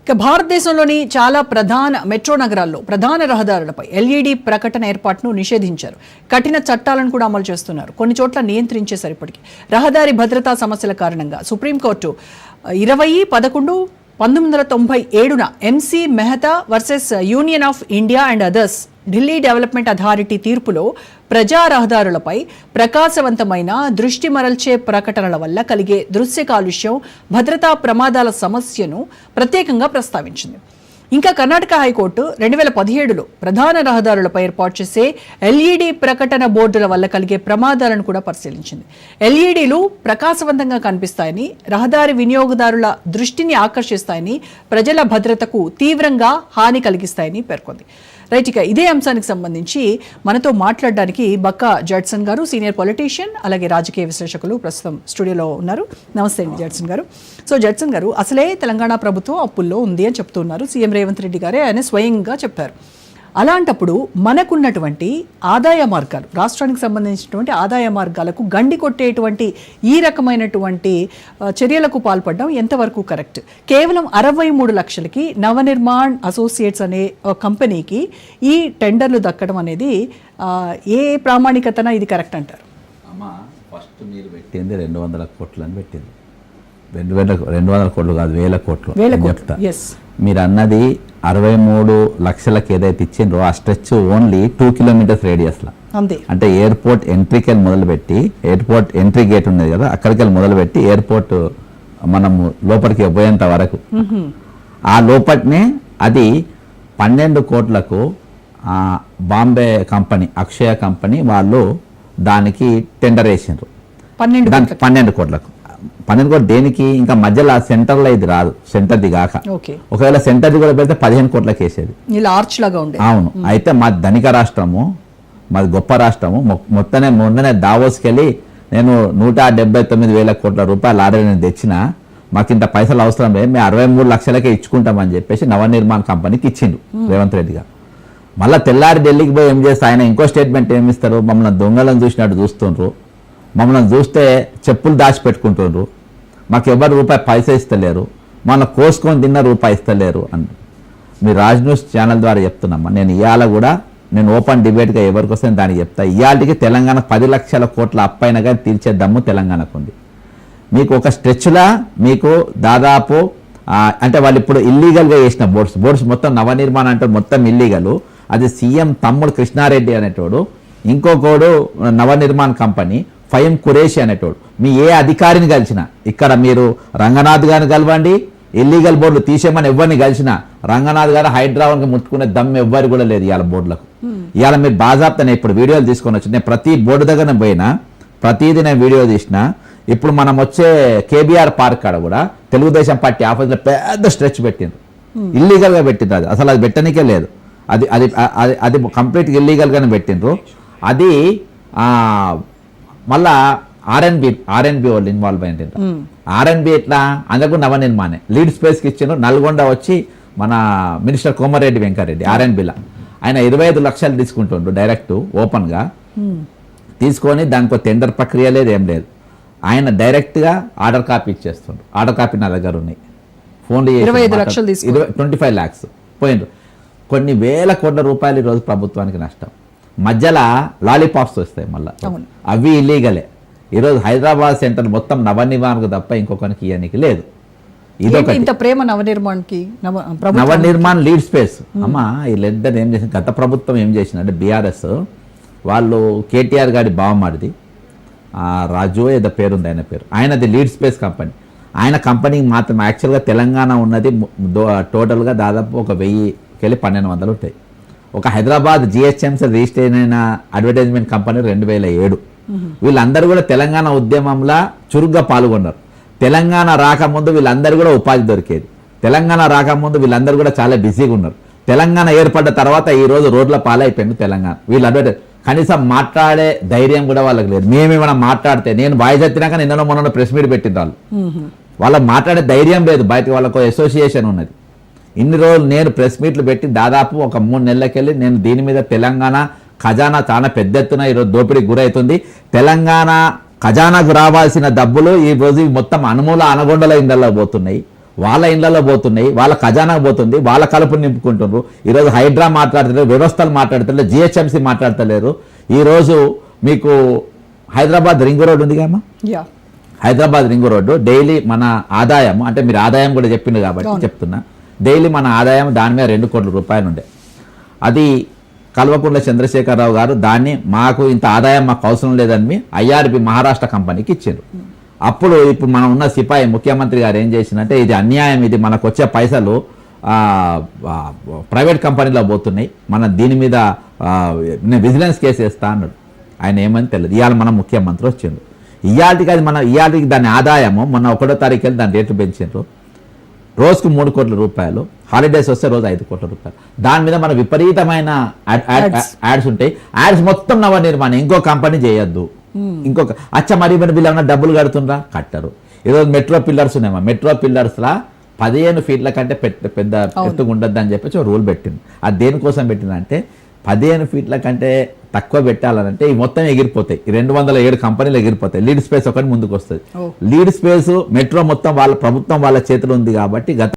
ఇక భారతదేశంలోని చాలా ప్రధాన మెట్రో నగరాల్లో ప్రధాన రహదారులపై ఎల్ఈడి ప్రకటన ఏర్పాటును నిషేధించారు. కఠిన చట్టాలను కూడా అమలు చేస్తున్నారు. కొన్ని చోట్ల నియంత్రించేశారు. ఇప్పటికీ రహదారి భద్రతా సమస్యల కారణంగా supreme court 20/11/1997 MC Mehta versus union of India and others Delhi development authority తీర్పులో ప్రజా రహదారులపై ప్రకాశవంతమైన దృష్టి మరల్చే ప్రకటనల వల్ల కలిగే దృశ్య కాలుష్యం, భద్రతా ప్రమాదాల సమస్యను ప్రత్యేకంగా ప్రస్తావించింది. ఇంకా కర్ణాటక హైకోర్టు 2017లో ప్రధాన రహదారులపై ఏర్పాటు చేసే ఎల్ఈడి ప్రకటన బోర్డుల వల్ల కలిగే ప్రమాదాలను కూడా పరిశీలించింది. ఎల్ఈడీలు ప్రకాశవంతంగా కనిపిస్తాయని, రహదారి వినియోగదారుల దృష్టిని ఆకర్షిస్తాయని, ప్రజల భద్రతకు తీవ్రంగా హాని కలిగిస్తాయని పేర్కొంది. రైట్, ఇక ఇదే అంశానికి సంబంధించి మనతో మాట్లాడడానికి బక్కా జడ్సన్ గారు, సీనియర్ పొలిటీషియన్, అలాగే రాజకీయ విశ్లేషకులు ప్రస్తుతం స్టూడియోలో ఉన్నారు. నమస్తే అండి జడ్సన్ గారు. సో జడ్సన్ గారు, అసలే తెలంగాణ ప్రభుత్వం అప్పుల్లో ఉంది అని చెప్తున్నారు. సీఎం రేవంత్ రెడ్డి గారే ఆయన స్వయంగా చెప్పారు. అలాంటప్పుడు మనకున్నటువంటి ఆదాయ మార్గాలు, రాష్ట్రానికి సంబంధించినటువంటి ఆదాయ మార్గాలకు గండి కొట్టేటువంటి ఈ రకమైనటువంటి చర్యలకు పాల్పడడం ఎంతవరకు కరెక్ట్? కేవలం 63 లక్షలకి నవనిర్మాణ్ అసోసియేట్స్ అనే కంపెనీకి ఈ టెండర్లు దక్కడం అనేది ఏ ప్రామాణికతన ఇది కరెక్ట్ అంటారు? అమ్మా, ఫస్ట్ మీరు పెట్టింది 200 కోట్లు అని పెట్టింది. 200 కోట్లు కాదు, 1000 కోట్లు చెప్తా. మీరు అన్నది 63 లక్షలకి ఏదైతే ఇచ్చిండ్రో ఆ స్ట్రెచ్ ఓన్లీ 2 కిలోమీటర్స్ రేడియస్లో. అంటే ఎయిర్పోర్ట్ ఎంట్రీకి వెళ్ళి మొదలుపెట్టి, ఎయిర్పోర్ట్ ఎంట్రీ గేట్ ఉన్నది కదా, అక్కడికి వెళ్ళి మొదలుపెట్టి ఎయిర్పోర్ట్ మనము లోపలికి పోయేంత వరకు ఆ లోపటినే అది 12 కోట్లకు బాంబే కంపెనీ, అక్షయ కంపెనీ వాళ్ళు దానికి టెండర్ వేసిండ్రు. 12 కోట్లకు. 12 కోట్లు దేనికి? ఇంకా మధ్యలో సెంటర్లో ఇది రాదు, సెంటర్ది కాక. ఒకవేళ సెంటర్ది కూడా పెడితే 15 కోట్లకి వేసేది. అవును. అయితే మా ధనిక రాష్ట్రము, మాది గొప్ప రాష్ట్రము. మొన్ననే దావోస్కి వెళ్ళి నేను 179,000 కోట్ల రూపాయలు ఆర్డర్ తెచ్చిన, మాకు ఇంత పైసలు అవసరం లేదు, మేము 63 లక్షలకే ఇచ్చుకుంటామని చెప్పేసి నవనిర్మాణ్ కంపెనీకి ఇచ్చిండు రేవంత్ రెడ్డి గారు. మళ్ళీ తెల్లారి ఢిల్లీకి పోయి ఏం చేస్తే ఆయన ఇంకో స్టేట్మెంట్ ఏమిస్తారు? మమ్మల్ని దొంగలను చూసినట్టు చూస్తుండ్రు, మమ్మల్ని చూస్తే చెప్పులు దాచిపెట్టుకుంటుండ్రు, మాకు ఎవరు రూపాయి పైసా ఇస్తలేరు, మన కోసుకొని తిన్న రూపాయి ఇస్తలేరు అని మీ రాజ్ న్యూస్ ఛానల్ ద్వారా చెప్తున్నామ్మా. నేను ఇవాళ కూడా నేను ఓపెన్ డిబేట్గా ఎవరికి వస్తే దానికి చెప్తా. ఇవాళకి తెలంగాణ 10 లక్షల కోట్ల అప్పైన కానీ తీర్చే దమ్ము తెలంగాణకు ఉంది. మీకు ఒక స్ట్రెచ్లా మీకు దాదాపు అంటే వాళ్ళు ఇప్పుడు ఇల్లీగల్గా చేసిన బోర్డ్స్ మొత్తం నవనిర్మాణం అంటే మొత్తం ఇల్లీగల్. అది సీఎం తమ్ముడు కృష్ణారెడ్డి అనేటోడు, ఇంకొకడు నవనిర్మాణ్ కంపెనీ ఫైమ్ కురేషి అనేటోడు. మీ ఏ అధికారిని కలిసినా, ఇక్కడ మీరు రంగనాథ్ గారిని కలవండి, ఇల్లీగల్ బోర్డులు తీసేయమని ఎవరిని కలిసినా రంగనాథ్ గారు హైదరాబాద్కి ముట్టుకునే దమ్ము ఎవ్వరు కూడా లేదు ఇవాళ బోర్డులకు. ఇవాళ మీరు బాజాప్తానే ఇప్పుడు వీడియోలు తీసుకొని వచ్చి, నేను ప్రతి బోర్డు దగ్గర పోయినా, ప్రతిదీ నేను వీడియో తీసిన. ఇప్పుడు మనం వచ్చే కేబీఆర్ పార్క్ కాడ కూడా తెలుగుదేశం పార్టీ ఆఫీస్లో పెద్ద స్ట్రెచ్ పెట్టిండ్రు, ఇల్లీగల్గా పెట్టిండ్రు. అది అసలు అది పెట్టనికే లేదు, అది అది అది కంప్లీట్గా ఇల్లీగల్గానే పెట్టిండ్రు. అది మళ్ళా ఆర్ఎన్బి వాళ్ళు ఇన్వాల్వ్ అయింది. ఆర్ఎన్బి ఎట్లా అందరికీ నవనిర్మాణే లీడ్ స్పేస్కి ఇచ్చిండ్రు. నల్గొండ వచ్చి మన మినిస్టర్ కోమరెడ్డి వెంకరెడ్డి ఆర్ఎన్బిలా ఆయన 25 లక్షలు తీసుకుంటుండ్రు డైరెక్ట్ ఓపెన్గా తీసుకొని, దానికి టెండర్ ప్రక్రియ లేదు, ఏం లేదు. ఆయన డైరెక్ట్గా ఆర్డర్ కాపీ ఇచ్చేస్తుండ్రు. ఆర్డర్ కాపీ నా దగ్గర ఉన్నాయి, ఫోన్లు 25 lakhs పోయిండ్రు. కొన్ని వేల కోట్ల రూపాయలు ఈరోజు ప్రభుత్వానికి నష్టం. మధ్యలో లాలీపాప్స్ వస్తాయి మళ్ళీ, అవి ఇల్లీగలే. ఈరోజు హైదరాబాద్ సెంటర్ మొత్తం నవనిర్మాణకు తప్ప ఇంకొకరికి ఇవ్వడానికి లేదు. ఇదొక ప్రేమ నవనిర్మాణ్కి. నవనిర్మాణ్ లీడ్ స్పేస్ అమ్మా, వీళ్ళిద్దరు ఏం చేసింది, గత ప్రభుత్వం ఏం చేసిందంటే బీఆర్ఎస్ వాళ్ళు కేటీఆర్ గారి బావమాడిది రాజు ఏదో పేరుంది ఆయన పేరు, ఆయనది లీడ్ స్పేస్ కంపెనీ. ఆయన కంపెనీకి మాత్రం యాక్చువల్గా తెలంగాణ ఉన్నది టోటల్గా దాదాపు 1000-1200 ఉంటాయి. ఒక హైదరాబాద్ జిహెచ్ఎంసీ రిజిస్టర్ అయిన అడ్వర్టైజ్మెంట్ కంపెనీ 2007. వీళ్ళందరూ కూడా తెలంగాణ ఉద్యమంలో చురుగ్గా పాల్గొన్నారు. తెలంగాణ రాకముందు వీళ్ళందరూ కూడా ఉపాధి దొరికేది. తెలంగాణ రాకముందు వీళ్ళందరూ కూడా చాలా బిజీగా ఉన్నారు. తెలంగాణ ఏర్పడ్డ తర్వాత ఈ రోజు రోడ్ల పాలైపోయింది తెలంగాణ. వీళ్ళు అడ్వర్టైజ్ కనీసం మాట్లాడే ధైర్యం కూడా వాళ్ళకి లేదు. మేమేమైనా మాట్లాడితే, నేను వాయిస్ ఎత్తినాక నిన్న మొన్న ప్రెస్ మీట్ పెట్టిన వాళ్ళకి మాట్లాడే ధైర్యం లేదు. బయట వాళ్ళకు అసోసియేషన్ ఉన్నది. ఇన్ని రోజులు నేను ప్రెస్ మీట్లు పెట్టి దాదాపు ఒక 3 నెలలకెళ్ళి నేను దీని మీద తెలంగాణ ఖజానా చాలా పెద్ద ఎత్తున ఈరోజు దోపిడీకి గురవుతుంది. తెలంగాణ ఖజానాకు రావాల్సిన డబ్బులు ఈ రోజు మొత్తం అనుమూల అనగొండల ఇందల్లో పోతున్నాయి. వాళ్ళ ఇళ్లలో పోతున్నాయి, వాళ్ళ ఖజానా పోతుంది, వాళ్ళ కలుపుని నింపుకుంటున్నారు. ఈరోజు హైడ్రా మాట్లాడతలేరు, వ్యవస్థలు మాట్లాడతలేరు, జిహెచ్ఎంసీ మాట్లాడతలేరు. ఈరోజు మీకు హైదరాబాద్ రింగ్ రోడ్ ఉంది కమ్మా, యా హైదరాబాద్ రింగ్ రోడ్డు డైలీ మన ఆదాయం, అంటే మీరు ఆదాయం కూడా చెప్పింది కాబట్టి చెప్తున్నా, డైలీ మన ఆదాయం దాని మీద 2 కోట్ల రూపాయలు ఉండే. అది కల్వకుంట్ల చంద్రశేఖరరావు గారు దాన్ని మాకు ఇంత ఆదాయం మాకు అవసరం లేదని ఐఆర్బి మహారాష్ట్ర కంపెనీకి ఇచ్చారు. అప్పుడు ఇప్పుడు మనం ఉన్న సిపాయి ముఖ్యమంత్రి గారు ఏం చేసిందంటే ఇది అన్యాయం, ఇది మనకు వచ్చే పైసలు ప్రైవేట్ కంపెనీలో పోతున్నాయి, మన దీని మీద నేను విజిలెన్స్ కేసు వేస్తా అన్నాడు. ఆయన ఏమని తెలియదు. ఇవాళ మన ముఖ్యమంత్రి వచ్చిండు. ఇవాళకి అది మన ఇవాళకి దాని ఆదాయము మొన్న 1వ తారీఖు వెళ్ళి దాని రేట్లు పెంచారు. రోజుకు 3 కోట్ల రూపాయలు, హాలిడేస్ వస్తే రోజు 5 కోట్ల రూపాయలు. దాని మీద మన విపరీతమైన యాడ్స్ ఉంటాయి. యాడ్స్ మొత్తం నవనిర్మాణం, ఇంకో కంపెనీ చేయొద్దు, ఇంకొక మరి వీళ్ళు ఏమన్నా డబ్బులు కడుతుండ్రా, కట్టరు. ఈరోజు మెట్రో పిల్లర్స్ ఉన్నాయమ్మా, మెట్రో పిల్లర్స్లా 15 ఫీట్ల కంటే పెద్ద ఎత్తుగా ఉండద్దు అని చెప్పేసి రూల్ పెట్టింది. అది దేనికోసం పెట్టిందంటే 15 ఫీట్ల కంటే తక్కువ పెట్టాలంటే ఈ మొత్తం ఎగిరిపోతాయి, 207 కంపెనీలు ఎగిరిపోతాయి. లీడ్ స్పేస్ ఒకటి ముందుకు వస్తుంది. లీడ్ స్పేస్ మెట్రో మొత్తం వాళ్ళ ప్రభుత్వం వాళ్ళ చేతిలో ఉంది కాబట్టి గత